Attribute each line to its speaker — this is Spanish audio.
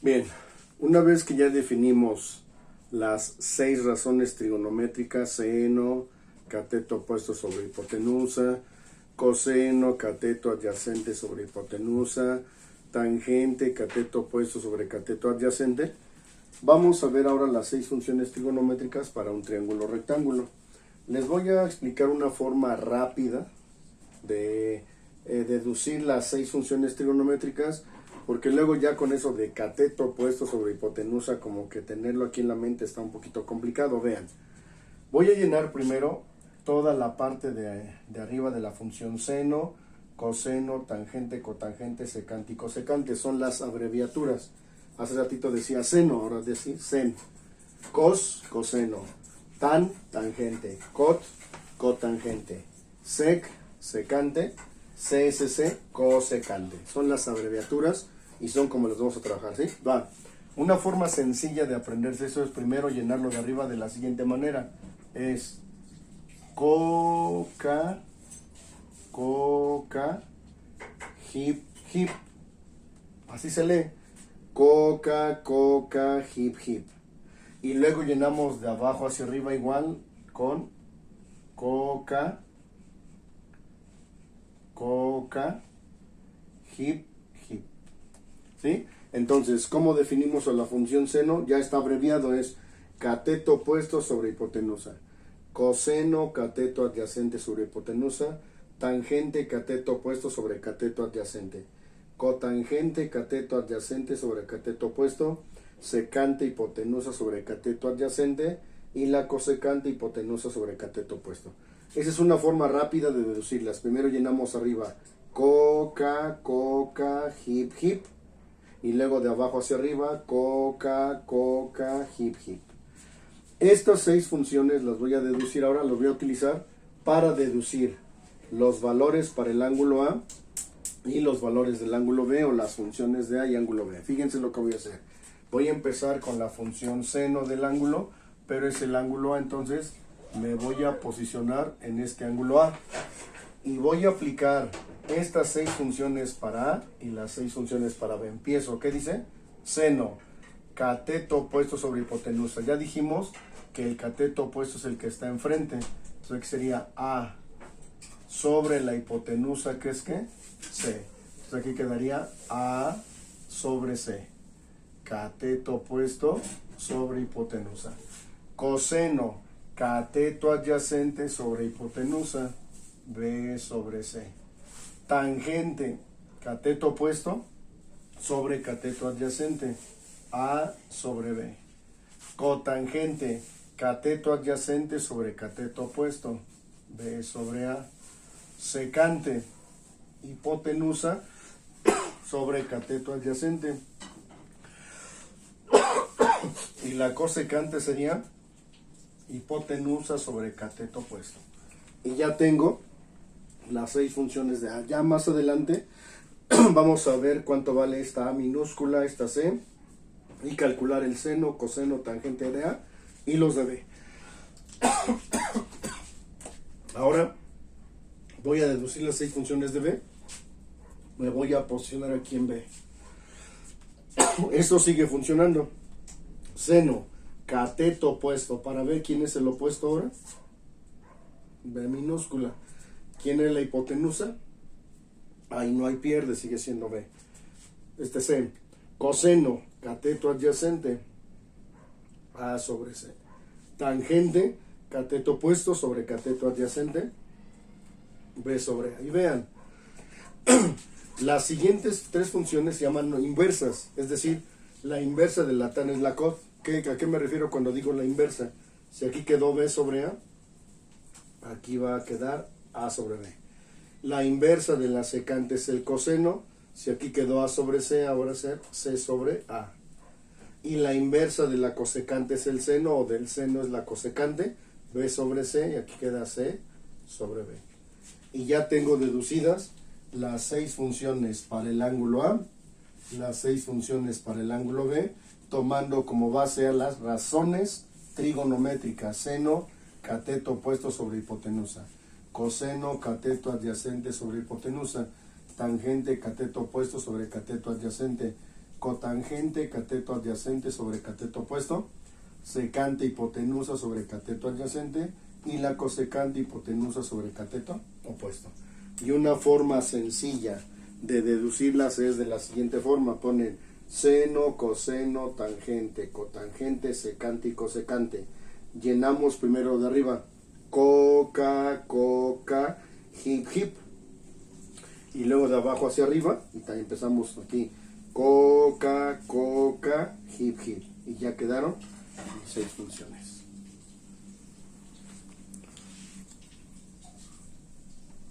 Speaker 1: Bien, una vez que ya definimos las 6 razones trigonométricas, seno, cateto opuesto sobre hipotenusa, coseno, cateto adyacente sobre hipotenusa, tangente, cateto opuesto sobre cateto adyacente, vamos a ver ahora las 6 funciones trigonométricas para un triángulo rectángulo. Les voy a explicar una forma rápida de deducir las 6 funciones trigonométricas, porque luego ya con eso de cateto opuesto sobre hipotenusa, como que tenerlo aquí en la mente está un poquito complicado. Vean, voy a llenar primero toda la parte de arriba de la función seno, coseno, tangente, cotangente, secante y cosecante. Son las abreviaturas. Hace ratito decía seno, ahora decir sen. Cos, coseno. Tan, tangente. Cot, cotangente. Sec, secante. CSC, cosecante. Son las abreviaturas y son como las vamos a trabajar, ¿sí? Va. Una forma sencilla de aprenderse eso es primero llenarlo de arriba de la siguiente manera. Es coca, hip, hip. Así se lee. Coca, hip, hip. Y luego llenamos de abajo hacia arriba igual con coca, hip, hip. ¿Sí? Entonces, ¿cómo definimos a la función seno? Ya está abreviado, es cateto opuesto sobre hipotenusa. Coseno, cateto adyacente sobre hipotenusa. Tangente, cateto opuesto sobre cateto adyacente. Cotangente, cateto adyacente sobre cateto opuesto. Secante, hipotenusa sobre cateto adyacente. Y la cosecante, hipotenusa sobre cateto opuesto. Esa es una forma rápida de deducirlas. Primero llenamos arriba coca, hip, hip. Y luego de abajo hacia arriba coca, hip, hip. Estas 6 funciones las voy a deducir ahora, las voy a utilizar para deducir los valores para el ángulo A y los valores del ángulo B, o las funciones de A y ángulo B. Fíjense lo que voy a hacer. Voy a empezar con la función seno del ángulo, pero es el ángulo A, entonces me voy a posicionar en este ángulo A. Y voy a aplicar estas 6 funciones para A y las 6 funciones para B. Empiezo, ¿qué dice? Seno, cateto opuesto sobre hipotenusa. Ya dijimos que el cateto opuesto es el que está enfrente. Entonces aquí sería A sobre la hipotenusa, que es ¿qué? C. Entonces aquí quedaría A sobre C. Cateto opuesto sobre hipotenusa. Coseno, cateto adyacente sobre hipotenusa. B sobre C. Tangente, cateto opuesto sobre cateto adyacente. A sobre B. Cotangente, cateto adyacente sobre cateto opuesto. B sobre A. Secante, hipotenusa sobre cateto adyacente. Y la cosecante sería hipotenusa sobre cateto opuesto. Y ya tengo las 6 funciones de A. Ya más adelante vamos a ver cuánto vale esta A minúscula, esta C, y calcular el seno, coseno, tangente de A y los de B. Ahora voy a deducir las 6 funciones de B. Me voy a posicionar aquí en B. Esto sigue funcionando. Seno, cateto opuesto. Para ver quién es el opuesto ahora. B minúscula. ¿Quién es la hipotenusa? Ahí no hay pierde, sigue siendo B. C. Coseno, cateto adyacente. A sobre C. Tangente, cateto opuesto sobre cateto adyacente. B sobre A. Y vean, las siguientes 3 funciones se llaman inversas. Es decir, la inversa de la tan es la cot. ¿A qué me refiero cuando digo la inversa? Si aquí quedó B sobre A, aquí va a quedar A sobre B. La inversa de la secante es el coseno. Si aquí quedó A sobre C, ahora va a ser C sobre A. Y la inversa de la cosecante es el seno, o del seno es la cosecante, B sobre C, y aquí queda C sobre B. Y ya tengo deducidas las 6 funciones para el ángulo A, las 6 funciones para el ángulo B, tomando como base a las razones trigonométricas: seno, cateto opuesto sobre hipotenusa; coseno, cateto adyacente sobre hipotenusa; tangente, cateto opuesto sobre cateto adyacente; cotangente, cateto adyacente sobre cateto opuesto, secante hipotenusa sobre cateto adyacente y la cosecante hipotenusa sobre cateto opuesto. Y una forma sencilla de deducirlas es de la siguiente forma: ponen seno, coseno, tangente, cotangente, secante y cosecante. Llenamos primero de arriba, coca, coca, hip, hip. Y luego de abajo hacia arriba, y también empezamos aquí, coca, coca, hip, hip. Y ya quedaron 6 funciones.